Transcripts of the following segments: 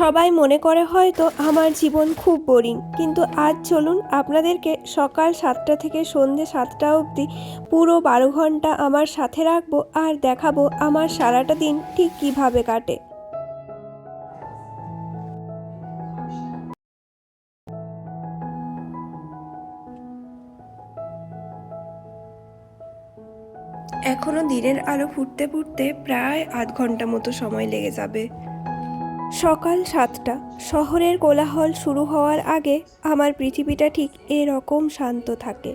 সবাই মনে করে হয়তো আমার জীবন খুব বোরিং, কিন্তু আজ চলুন আপনাদেরকে সকাল 7টা থেকে সন্ধে 7টা অবধি পুরো 12 ঘন্টা আমার সাথে রাখবো আর দেখাবো আমার সারাটা দিন ঠিক কিভাবে কাটে। এখনো দিনের আলো ফুটতে ফুটতে প্রায় আধ ঘন্টা মতো সময় লেগে যাবে। সকাল 7টা, শহরের কোলাহল শুরু হওয়ার আগে আমার পৃথিবীটা ঠিক এরকম শান্ত থাকে।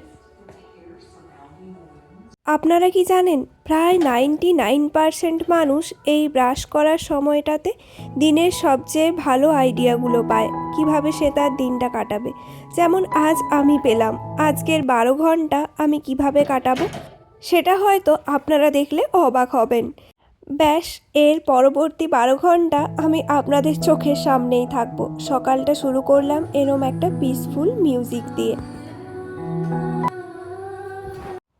আপনারা কি জানেন, প্রায় 99% মানুষ এই ব্রাশ করার সময়টাতে দিনের সবচেয়ে ভালো আইডিয়াগুলো পায় কিভাবে সে তার দিনটা কাটাবে। যেমন আজ আমি পেলাম, আজকের 12 ঘন্টা আমি কিভাবে কাটাবো সেটা হয়তো আপনারা দেখলে অবাক হবেন। ব্যাস, এর পরবর্তী 12 ঘন্টা আমি আপনাদের চোখের সামনেই থাকবো। সকালটা শুরু করলাম এরম একটা পিসফুল মিউজিক দিয়ে।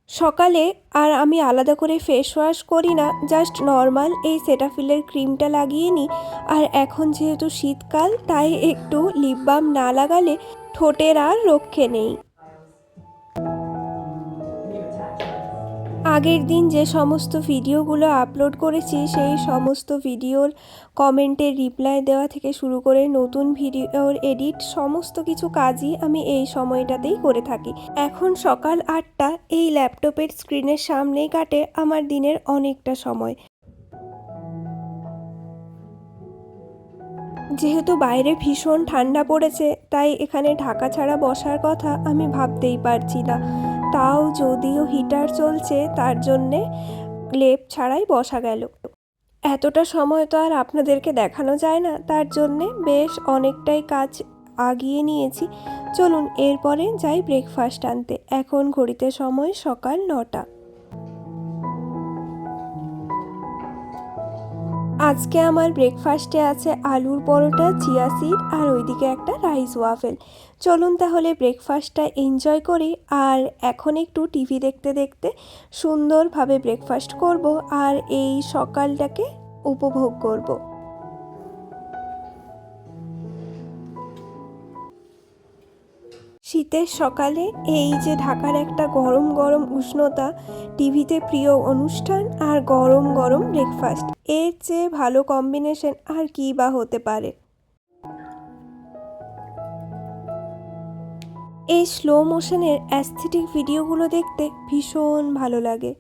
সকালে আর আমি আলাদা করে ফেস ওয়াশ করি না, জাস্ট নর্মাল এই সেটাফিলের ক্রিমটা লাগিয়ে নিই। আর এখন যেহেতু শীতকাল, তাই একটু লিপ বাম না লাগালে ঠোঁটের আর রক্ষে নেই। আগের দিন যে সমস্ত ভিডিওগুলো আপলোড করেছি সেই সমস্ত ভিডিওর কমেন্টের রিপ্লাই দেওয়া থেকে শুরু করে নতুন ভিডিওর এডিট সমস্ত কিছু কাজই আমি এই সময়টাতেই করে থাকি। এখন সকাল 8টা, এই ল্যাপটপের স্ক্রিনের সামনেই কাটে আমার দিনের অনেকটা সময়। যেহেতু বাইরে ভীষণ ঠান্ডা পড়েছে, তাই এখানে ঢাকা ছাড়া বসার কথা আমি ভাবতেই পারছি না। তাও যদিও হিটার চলছে, তার জন্যে লেপ ছাড়াই বসা গেল। এতটা সময় তো আর আপনাদেরকে দেখানো যায় না, তার জন্যে বেশ অনেকটাই কাজ আগিয়ে নিয়েছি। চলুন এরপরে যাই ব্রেকফাস্ট আনতে। এখন ঘড়িতে সময় সকাল 9টা। আজকে আমার ব্রেকফাস্টে আছে আলুর পরোটা, চিয়া সিড আর ওইদিকে একটা রাইস ওয়াফেল। চলুন তাহলে ব্রেকফাস্টটা এনজয় করি, আর এখন একটু টিভি দেখতে দেখতে সুন্দরভাবে ব্রেকফাস্ট করব আর এই সকালটাকে উপভোগ করব। শীতের সকালে এই যে ঢাকার একটা গরম গরম উষ্ণতা, টিভিতে প্রিয় অনুষ্ঠান আর গরম গরম ব্রেকফাস্ট, এর চেয়ে ভালো কম্বিনেশন আর কী বা হতে পারে। এই স্লো মোশনের অ্যাস্থেটিক ভিডিওগুলো দেখতে ভীষণ ভালো লাগে।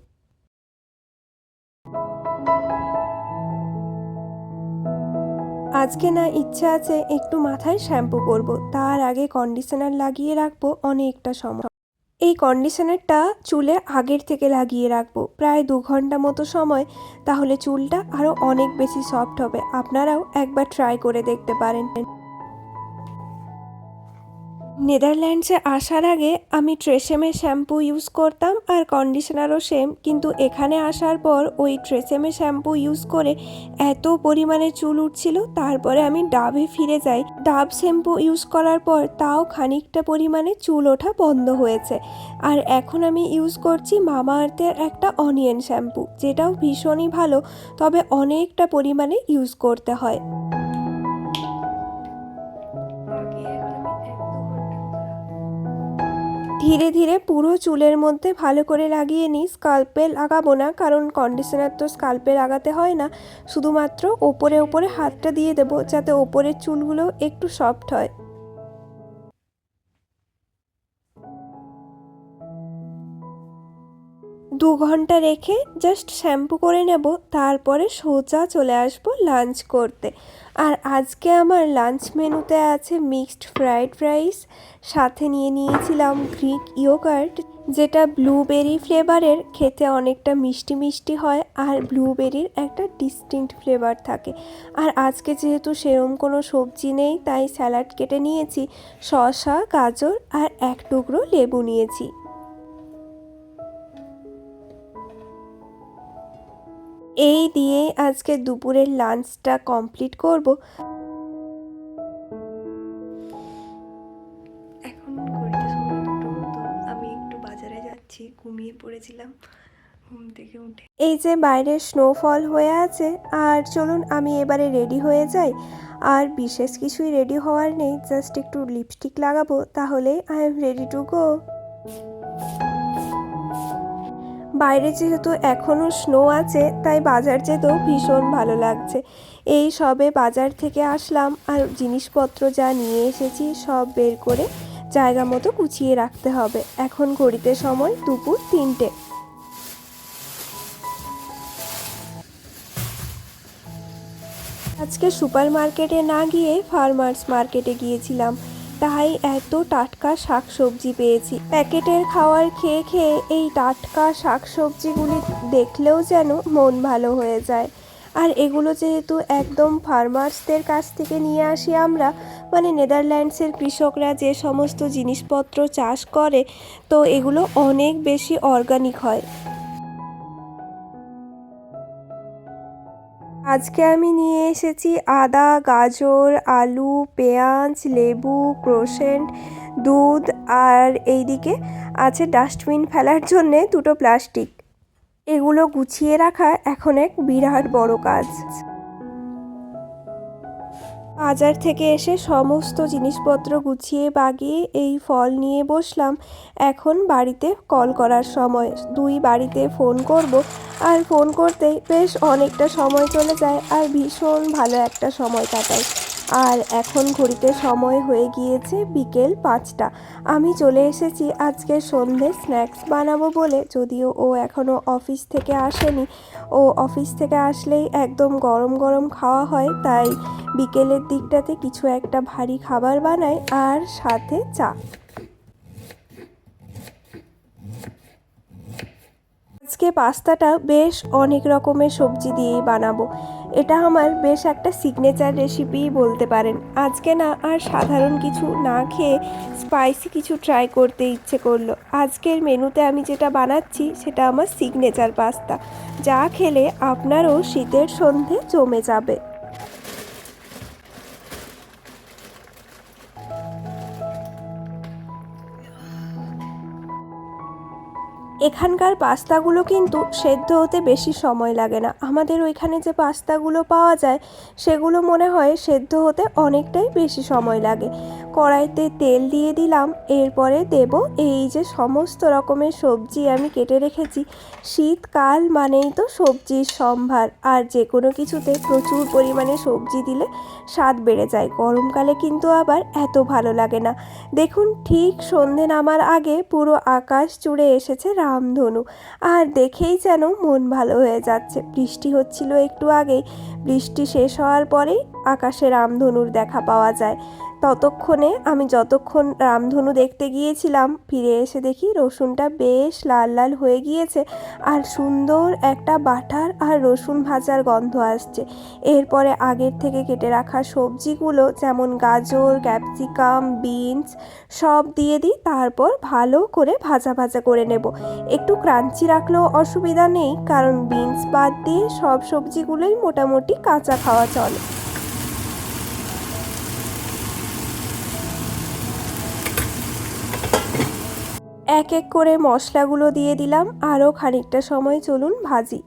আজকে না ইচ্ছা আছে একটু মাথায় শ্যাম্পু করব, তার আগে কন্ডিশনার লাগিয়ে রাখবো অনেকটা সময়। এই কন্ডিশনারটা চুলে আগের থেকে লাগিয়ে রাখবো প্রায় 2 ঘন্টা মতো সময়, তাহলে চুলটা আরও অনেক বেশি সফট হবে। আপনারাও একবার ট্রাই করে দেখতে পারেন। নেদারল্যান্ডসে আসার আগে আমি ট্রেসেমের শ্যাম্পু ইউজ করতাম আর কন্ডিশনারও সেম, কিন্তু এখানে আসার পর ওই ট্রেসেমের শ্যাম্পু ইউজ করে এত পরিমাণে চুল উঠছিল, তারপরে আমি ডাভে ফিরে যাই। ডাভ শ্যাম্পু ইউজ করার পর তাও খানিকটা পরিমাণে চুল ওঠা বন্ধ হয়েছে। আর এখন আমি ইউজ করছি মামা আর্থের একটা অনিয়ন শ্যাম্পু, যেটাও ভীষণই ভালো, তবে অনেকটা পরিমাণে ইউজ করতে হয়। ধীরে ধীরে পুরো চুলের মধ্যে ভালো করে লাগিয়ে নিই। স্কাল্পে লাগাবো না, কারণ কন্ডিশনার তো স্কাল্পে লাগাতে হয় না, শুধুমাত্র ওপরে ওপরে হাতটা দিয়ে দেবো যাতে ওপরের চুলগুলো একটু সফট হয়। 2 ঘন্টা রেখে জাস্ট শ্যাম্পু করে নেব, তারপরে সোজা চলে আসবো লাঞ্চ করতে। আর আজকে আমার লাঞ্চ মেনুতে আছে মিক্সড ফ্রাইড রাইস, সাথে নিয়ে নিয়েছিলাম গ্রিক ইয়োগার্ট, যেটা ব্লুবেরি ফ্লেভারের, খেতে অনেকটা মিষ্টি মিষ্টি হয় আর ব্লুবেরির একটা ডিস্টিংক্ট ফ্লেভার থাকে। আর আজকে যেহেতু সেরম কোনো সবজি নেই, তাই স্যালাড কেটে নিয়েছি, শসা, গাজর আর এক টুকরো লেবু নিয়েছি। এই দিয়েই আজকে দুপুরের লাঞ্চটা কমপ্লিট করব। এখন ঘড়িতে সময় 2টো মতো, আমি একটু বাজারে যাচ্ছি, ঘুমিয়ে পড়েছিলাম, ঘুম থেকে উঠে এই যে বাইরে স্নোফল হয়ে আছে। আর চলুন আমি এবারে রেডি হয়ে যাই। আর বিশেষ কিছুই রেডি হওয়ার নেই, জাস্ট একটু লিপস্টিক লাগাবো, তাহলেই I am ready to go. বাইরে যেহেতু এখনও স্নো আছে, তাই বাজার যেতেও ভীষণ ভালো লাগছে। এই সবে বাজার থেকে আসলাম, আর জিনিসপত্র যা নিয়ে এসেছি সব বের করে জায়গা মতো গুছিয়ে রাখতে হবে। এখন ঘড়িতে সময় দুপুর 3টে। আজকে সুপার মার্কেটে না গিয়ে ফার্মার্স মার্কেটে গিয়েছিলাম, তাই এত টাটকা শাকসবজি পেয়েছি। প্যাকেটের খাবার খেয়ে খেয়ে এই টাটকা শাকসবজিগুলি দেখলেও যেন মন ভালো হয়ে যায়। আর এগুলো যেহেতু একদম ফার্মার্সদের কাছ থেকে নিয়ে আসি আমরা, মানে নেদারল্যান্ডসের কৃষকরা যে সমস্ত জিনিসপত্র চাষ করে, তো এগুলো অনেক বেশি অর্গানিক হয়। আজকে আমি নিয়ে এসেছি আদা, গাজর, আলু, পেঁয়াজ, লেবু, ক্রোসেন্ট, দুধ, আর এইদিকে আছে ডাস্টবিন ফেলার জন্যে 2টো প্লাস্টিক। এগুলো গুছিয়ে রাখা এখন এক বিরাট বড় কাজ। বাজার থেকে এসে সমস্ত জিনিসপত্র গুছিয়ে বাগিয়ে এই ফল নিয়ে বসলাম। এখন বাড়িতে কল করার সময়, বাড়িতে ফোন করব। আর ফোন করতেই বেশ অনেকটা সময় চলে যায়, আর ভীষণ ভালো একটা সময় কাটাই। আর এখন ঘড়িতে সময় হয়ে গিয়েছে বিকেল 5টা। আমি চলে এসেছি আজকে সন্ধে স্ন্যাক্স বানাবো বলে, যদিও ও এখনও অফিস থেকে আসেনি। ও অফিস থেকে আসলেই একদম গরম গরম খাওয়া হয়, তাই বিকেলের দিকটাতে কিছু একটা ভারী খাবার বানাই, আর সাথে চা। আজকে পাস্তাটা বেশ অনেক রকমের সবজি দিয়েই বানাবো। এটা আমার বেশ একটা সিগনেচার রেসিপিই বলতে পারেন। আজকে না আর সাধারণ কিছু না খেয়ে স্পাইসি কিছু ট্রাই করতে ইচ্ছে করলো। আজকের মেনুতে আমি যেটা বানাচ্ছি সেটা আমার সিগনেচার পাস্তা, যা খেলে আপনারও শীতের সন্ধে জমে যাবে। এখানকার পাস্তাগুলো কিন্তু সেদ্ধ হতে বেশি সময় লাগে না। আমাদের ওইখানে যে পাস্তাগুলো পাওয়া যায় সেগুলো মনে হয় সেদ্ধ হতে অনেকটাই বেশি সময় লাগে। কড়াইতে তেল দিয়ে দিলাম, এরপরে দেব এই যে সমস্ত রকমের সবজি আমি কেটে রেখেছি। শীতকাল মানেই তো সবজির সম্ভার, আর যে কোনো কিছুতে প্রচুর পরিমাণে সবজি দিলে স্বাদ বেড়ে যায়। গরমকালে কিন্তু আবার এত ভালো লাগে না। দেখুন, ঠিক সন্ধে নামার আগে পুরো আকাশ জুড়ে এসেছে রামধনু, আর দেখেই যেন মন ভালো হয়ে যাচ্ছে। বৃষ্টি হচ্ছিল একটু আগেই, বৃষ্টি শেষ হওয়ার পরেই আকাশে রামধনুর দেখা পাওয়া যায়। ততক্ষণে আমি যতক্ষণ রামধনু দেখতে গিয়েছিলাম, ফিরে এসে দেখি রসুনটা বেশ লাল লাল হয়ে গিয়েছে, আর সুন্দর একটা বাটার আর রসুন ভাজার গন্ধ আসছে। এরপরে আগের থেকে কেটে রাখা সবজিগুলো, যেমন গাজর, ক্যাপসিকাম, বিনস, সব দিয়ে দিই। তারপর ভালো করে ভাজা ভাজা করে নেব। একটু ক্রাঞ্চি রাখলেও অসুবিধা নেই, কারণ বিনস বাদ দিয়ে সব সবজিগুলোই মোটামুটি কাঁচা খাওয়া চলে। এক এক করে মশলাগুলো দিয়ে দিলাম, আরও খানিকটা সময় চলুন ভাজি।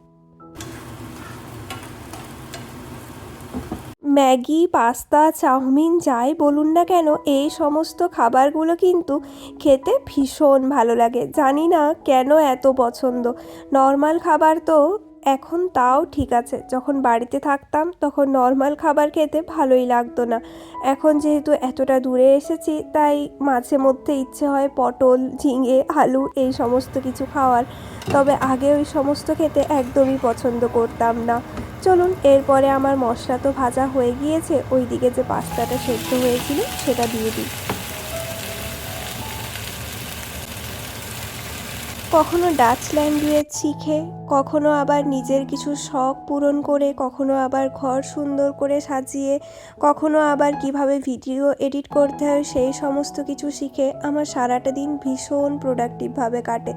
ম্যাগি, পাস্তা, চাউমিন যাই বলুন না কেন, এই সমস্ত খাবারগুলো কিন্তু খেতে ভীষণ ভালো লাগে। জানি না কেন এত পছন্দ। নর্মাল খাবার তো এখন তাও ঠিক আছে, যখন বাড়িতে থাকতাম তখন নর্মাল খাবার খেতে ভালোই লাগতো না। এখন যেহেতু এতটা দূরে এসেছি, তাই মাঝে মধ্যে ইচ্ছে হয় পটল, ঝিঙে, আলু এই সমস্ত কিছু খাওয়ার। তবে আগে ওই সমস্ত খেতে একদমই পছন্দ করতাম না। চলুন, এরপরে আমার মশলা তো ভাজা হয়ে গিয়েছে, ওইদিকে যে পাস্তাটা সেদ্ধ হয়েছিল সেটা দিয়ে দিই। কখনো ডাচ ল্যাঙ্গুয়েজ শিখে, কখনো আবার নিজের কিছু শখ পূরণ করে, কখনো আবার ঘর সুন্দর করে সাজিয়ে, কখনো আবার কিভাবে ভিডিও এডিট করতে হয় সেই সমস্ত কিছু শিখে আমার সারাটা দিন ভীষণ প্রোডাক্টিভভাবে কাটে।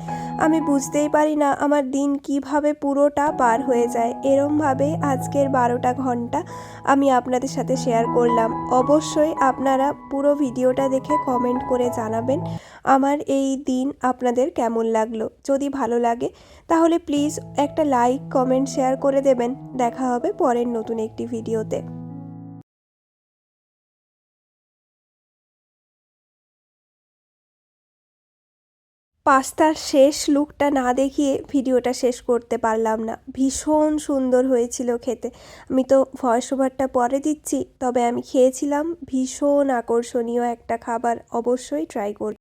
আমি বুঝতেই পারি না আমার দিন কিভাবে পুরোটা পার হয়ে যায়। এরমভাবেই আজকের 12টা ঘন্টা আমি আপনাদের সাথে শেয়ার করলাম। অবশ্যই আপনারা পুরো ভিডিওটা দেখে কমেন্ট করে জানাবেন আমার এই দিন আপনাদের কেমন লাগলো। যদি ভালো লাগে তাহলে প্লিজ একটা লাইক কমেন্ট শেয়ার করে দেবেন। দেখা হবে পরের নতুন একটি ভিডিওতে। পাস্তার শেষ লুকটা না দেখিয়ে ভিডিওটা শেষ করতে পারলাম না। ভীষণ সুন্দর হয়েছিল খেতে। আমি তো ভয়েস ওভারটা পরে দিচ্ছি, তবে আমি খেয়েছিলাম। ভীষণ আকর্ষণীয় একটা খাবার, অবশ্যই ট্রাই করবেন।